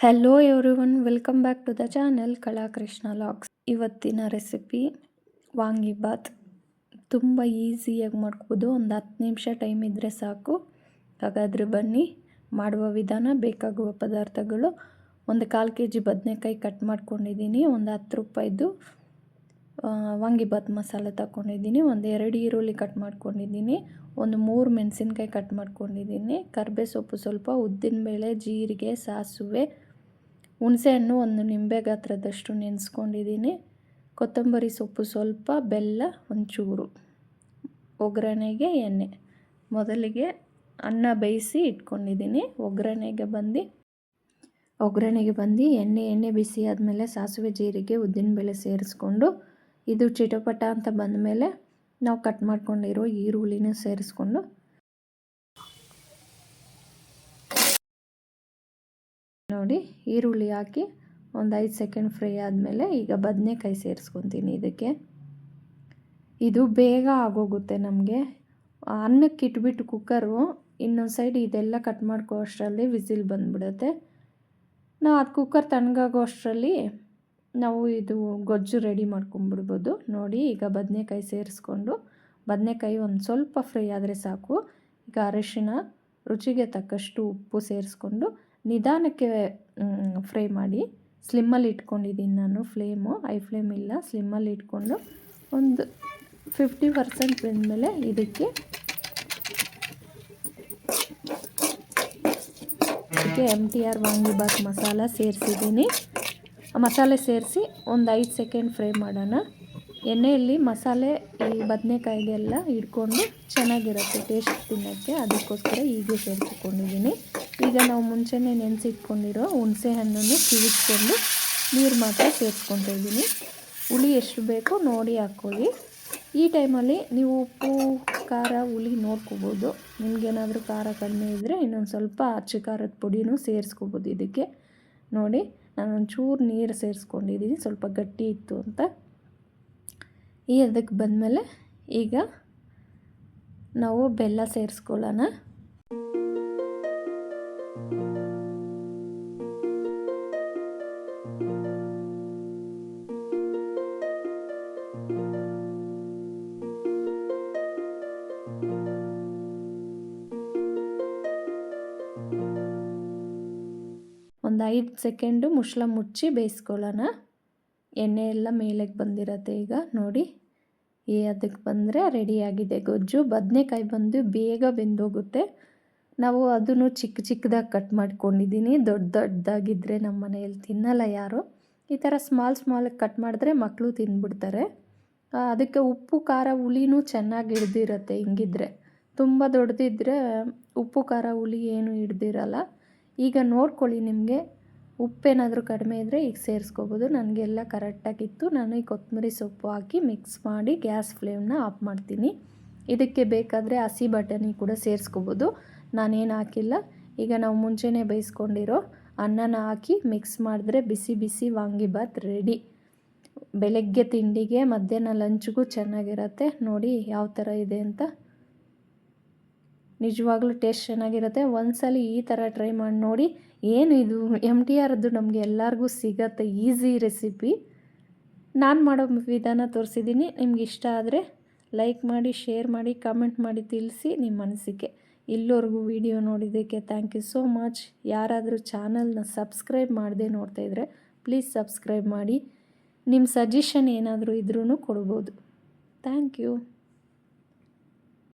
Hello everyone, welcome back to the channel Kalakrishna logs. ಇವತ್ತಿನ recipe vangibath. ತುಂಬ ಈಸಿಯಾಗಿ ಮಾಡ್ಕೋಬೋದು, ಒಂದು 10 ನಿಮಿಷ ಟೈಮ್ ಇದ್ದರೆ ಸಾಕು. ಹಾಗಾದರೆ ಬನ್ನಿ ಮಾಡುವ ವಿಧಾನ. ಬೇಕಾಗುವ ಪದಾರ್ಥಗಳು: ಒಂದು 1/4 kg ಬದನೆಕಾಯಿ ಕಟ್ ಮಾಡ್ಕೊಂಡಿದ್ದೀನಿ, ಒಂದು 10 ರೂಪಾಯಿದು ವಾಂಗಿಬಾತ್ ಮಸಾಲೆ ತಗೊಂಡಿದ್ದೀನಿ, ಒಂದು 2 ಈರುಳ್ಳಿ ಕಟ್ ಮಾಡ್ಕೊಂಡಿದ್ದೀನಿ, ಒಂದು 3 ಮೆಣಸಿನ್ಕಾಯಿ ಕಟ್ ಮಾಡ್ಕೊಂಡಿದ್ದೀನಿ, ಕರಿಬೇವು ಸೊಪ್ಪು ಸ್ವಲ್ಪ, ಉದ್ದಿನಬೇಳೆ, ಜೀರಿಗೆ, ಸಾಸಿವೆ, ಹುಣಸೆಹಣ್ಣು ಒಂದು ನಿಂಬೆ ಗಾತ್ರದಷ್ಟು ನೆನೆಸ್ಕೊಂಡಿದ್ದೀನಿ, ಕೊತ್ತಂಬರಿ ಸೊಪ್ಪು ಸ್ವಲ್ಪ, ಬೆಲ್ಲ ಒಂಚೂರು, ಒಗ್ಗರಣೆಗೆ ಎಣ್ಣೆ. ಮೊದಲಿಗೆ ಅನ್ನ ಬೇಯಿಸಿ ಇಟ್ಕೊಂಡಿದ್ದೀನಿ. ಒಗ್ಗರಣೆಗೆ ಬಂದು ಎಣ್ಣೆ ಬಿಸಿ ಆದಮೇಲೆ ಸಾಸಿವೆ, ಜೀರಿಗೆ, ಉದ್ದಿನಬೇಳೆ ಸೇರಿಸ್ಕೊಂಡು ಇದು ಚಿಟಪಟ ಅಂತ ಬಂದಮೇಲೆ ನಾವು ಕಟ್ ಮಾಡ್ಕೊಂಡಿರೋ ಈರುಳ್ಳಿನ ಸೇರಿಸ್ಕೊಂಡು ನೋಡಿ, ಈರುಳ್ಳಿ ಹಾಕಿ ಒಂದು 5 ಸೆಕೆಂಡ್ ಫ್ರೈ ಆದಮೇಲೆ ಈಗ ಬದನೆಕಾಯಿ ಸೇರಿಸ್ಕೊತೀನಿ. ಇದು ಬೇಗ ಆಗೋಗುತ್ತೆ ನಮಗೆ. ಅನ್ನಕ್ಕೆ ಇಟ್ಬಿಟ್ಟು ಕುಕ್ಕರು ಇನ್ನೊಂದು ಸೈಡ್ ಇದೆಲ್ಲ ಕಟ್ ಮಾಡ್ಕೋ ಅಷ್ಟರಲ್ಲಿ ವಿಸಿಲ್ ಬಂದುಬಿಡುತ್ತೆ. ನಾವು ಅದು ಕುಕ್ಕರ್ ತಣ್ಣಗಾಗೋ ಅಷ್ಟರಲ್ಲಿ ನಾವು ಇದು ಗೊಜ್ಜು ರೆಡಿ ಮಾಡ್ಕೊಂಬಿಡ್ಬೋದು. ನೋಡಿ, ಈಗ ಬದನೆಕಾಯಿ ಸೇರಿಸ್ಕೊಂಡು ಬದನೆಕಾಯಿ ಒಂದು ಸ್ವಲ್ಪ ಫ್ರೈ ಆದರೆ ಸಾಕು. ಈಗ ಅರಿಶಿಣ, ರುಚಿಗೆ ತಕ್ಕಷ್ಟು ಉಪ್ಪು ಸೇರಿಸ್ಕೊಂಡು ನಿಧಾನಕ್ಕೆ ಫ್ರೈ ಮಾಡಿ. ಸ್ಲಿಮ್ಮಲ್ಲಿ ಇಟ್ಕೊಂಡಿದ್ದೀನಿ ನಾನು, ಹೈ ಫ್ಲೇಮ್ ಇಲ್ಲ, ಸ್ಲಿಮ್ಮಲ್ಲಿ ಇಟ್ಕೊಂಡು ಒಂದು 50% ಬೆಂದಮೇಲೆ ಇದಕ್ಕೆ MTR ವಾಂಗಿಬಾತ್ ಮಸಾಲ ಸೇರಿಸಿದ್ದೀನಿ. ಮಸಾಲೆ ಸೇರಿಸಿ ಒಂದು 5 ಸೆಕೆಂಡ್ ಫ್ರೈ ಮಾಡೋಣ. ಎಣ್ಣೆಯಲ್ಲಿ ಮಸಾಲೆ ಈ ಬದನೆಕಾಯಿಗೆಲ್ಲ ಹಿಡ್ಕೊಂಡು ಚೆನ್ನಾಗಿರುತ್ತೆ ಟೇಸ್ಟ್ ತಿನ್ನೋಕ್ಕೆ, ಅದಕ್ಕೋಸ್ಕರ ಹೀಗೆ ಸೇರಿಸ್ಕೊಂಡಿದ್ದೀನಿ. ಈಗ ನಾವು ಮುಂಚೆನೇ ನೆನೆಸಿಟ್ಕೊಂಡಿರೋ ಹುಣಸೆ ಹಣ್ಣನ್ನು ಕಿವಿಚ್ಕೊಂಡು ನೀರು ಮಾತ್ರ ಸೇರಿಸ್ಕೊತಾ ಇದ್ದೀನಿ. ಹುಳಿ ಎಷ್ಟು ಬೇಕೋ ನೋಡಿ ಹಾಕ್ಕೊಳ್ಳಿ. ಈ ಟೈಮಲ್ಲಿ ನೀವು ಉಪ್ಪು, ಖಾರ, ಹುಳಿ ನೋಡ್ಕೋಬೋದು. ನಿಮಗೇನಾದರೂ ಖಾರ ಕಡಿಮೆ ಇದ್ದರೆ ಇನ್ನೊಂದು ಸ್ವಲ್ಪ ಅಚ್ಚ ಖಾರದ ಪುಡಿನೂ ಸೇರಿಸ್ಕೋಬೋದು. ಇದಕ್ಕೆ ನೋಡಿ, ನಾನು ಒಂಚೂರು ನೀರು ಸೇರಿಸ್ಕೊಂಡಿದ್ದೀನಿ, ಸ್ವಲ್ಪ ಗಟ್ಟಿ ಇತ್ತು ಅಂತ. ಅದಕ್ಕೆ ಬಂದಮೇಲೆ ಈಗ ನಾವು ಬೆಲ್ಲ ಸೇರಿಸ್ಕೊಳ್ಳೋಣ. ಒಂದು 5 ಸೆಕೆಂಡು ಮುಚ್ಚಳ ಮುಚ್ಚಿ ಬೇಯಿಸ್ಕೊಳ್ಳೋಣ. ಎಣ್ಣೆ ಎಲ್ಲ ಮೇಲೆಗೆ ಬಂದಿರತ್ತೆ. ಈಗ ನೋಡಿ, ಅದಕ್ಕೆ ಬಂದರೆ ರೆಡಿಯಾಗಿದೆ ಗೊಜ್ಜು. ಬದನೆಕಾಯಿ ಬಂದು ಬೇಗ ಬೆಂದೋಗುತ್ತೆ. ನಾವು ಅದನ್ನು ಚಿಕ್ಕದಾಗಿ ಕಟ್ ಮಾಡ್ಕೊಂಡಿದ್ದೀನಿ. ದೊಡ್ಡದಾಗಿದ್ದರೆ ನಮ್ಮ ಮನೆಯಲ್ಲಿ ತಿನ್ನಲ್ಲ ಯಾರು. ಈ ಥರ ಸ್ಮಾಲ್ ಕಟ್ ಮಾಡಿದ್ರೆ ಮಕ್ಕಳು ತಿಂದ್ಬಿಡ್ತಾರೆ. ಅದಕ್ಕೆ ಉಪ್ಪು, ಖಾರ, ಹುಳಿನೂ ಚೆನ್ನಾಗಿ ಹಿಡ್ದಿರತ್ತೆ. ಹಿಂಗಿದ್ರೆ ತುಂಬ ದೊಡ್ಡದಿದ್ದರೆ ಉಪ್ಪು, ಖಾರ, ಹುಳಿ ಏನು ಹಿಡ್ದಿರಲ್ಲ. ಈಗ ನೋಡ್ಕೊಳ್ಳಿ, ನಿಮಗೆ ಉಪ್ಪೇನಾದರೂ ಕಡಿಮೆ ಇದ್ದರೆ ಈಗ ಸೇರಿಸ್ಕೋಬೋದು. ನನಗೆಲ್ಲ ಕರೆಕ್ಟಾಗಿತ್ತು. ನಾನು ಈ ಕೊತ್ತಂಬರಿ ಸೊಪ್ಪು ಹಾಕಿ ಮಿಕ್ಸ್ ಮಾಡಿ ಗ್ಯಾಸ್ ಫ್ಲೇಮ್ನ ಆಫ್ ಮಾಡ್ತೀನಿ. ಇದಕ್ಕೆ ಬೇಕಾದರೆ ಹಸಿ ಬಟಾಣಿ ಕೂಡ ಸೇರಿಸ್ಕೋಬೋದು, ನಾನೇನು ಹಾಕಿಲ್ಲ. ಈಗ ನಾವು ಮುಂಚೆನೇ ಬೇಯಿಸ್ಕೊಂಡಿರೋ ಅನ್ನನ ಹಾಕಿ ಮಿಕ್ಸ್ ಮಾಡಿದ್ರೆ ಬಿಸಿ ಬಿಸಿ ವಾಂಗಿಬಾತ್ ರೆಡಿ. ಬೆಳಗ್ಗೆ ತಿಂಡಿಗೆ, ಮಧ್ಯಾಹ್ನ ಲಂಚ್ಗೂ ಚೆನ್ನಾಗಿರುತ್ತೆ. ನೋಡಿ ಯಾವ ಥರ ಇದೆ ಅಂತ. ನಿಜವಾಗ್ಲೂ ಟೇಸ್ಟ್ ಚೆನ್ನಾಗಿರುತ್ತೆ. ಒಂದ್ಸಲ ಈ ಥರ ಟ್ರೈ ಮಾಡಿ ನೋಡಿ. ಏನು ಇದು MTRದ್ದು ನಮಗೆ ಎಲ್ಲರಿಗೂ ಸಿಗತ್ತೆ, ಈಸಿ ರೆಸಿಪಿ. ನಾನು ಮಾಡೋ ವಿಧಾನ ತೋರಿಸಿದ್ದೀನಿ. ನಿಮ್ಗೆ ಇಷ್ಟ ಆದರೆ ಲೈಕ್ ಮಾಡಿ, ಶೇರ್ ಮಾಡಿ, ಕಮೆಂಟ್ ಮಾಡಿ ತಿಳಿಸಿ ನಿಮ್ಮ ಅನಿಸಿಕೆ. ಇಲ್ಲಿವರೆಗೂ ವಿಡಿಯೋ ನೋಡಿದ್ದಕ್ಕೆ ಥ್ಯಾಂಕ್ ಯು ಸೋ ಮಚ್. ಯಾರಾದರೂ ಚಾನಲ್ನ ಸಬ್ಸ್ಕ್ರೈಬ್ ಮಾಡದೆ ನೋಡ್ತಾಯಿದ್ರೆ ಪ್ಲೀಸ್ ಸಬ್ಸ್ಕ್ರೈಬ್ ಮಾಡಿ. ನಿಮ್ಮ ಸಜೆಷನ್ ಏನಾದರೂ ಇದ್ರೂ ಕೊಡ್ಬೋದು. Thank you.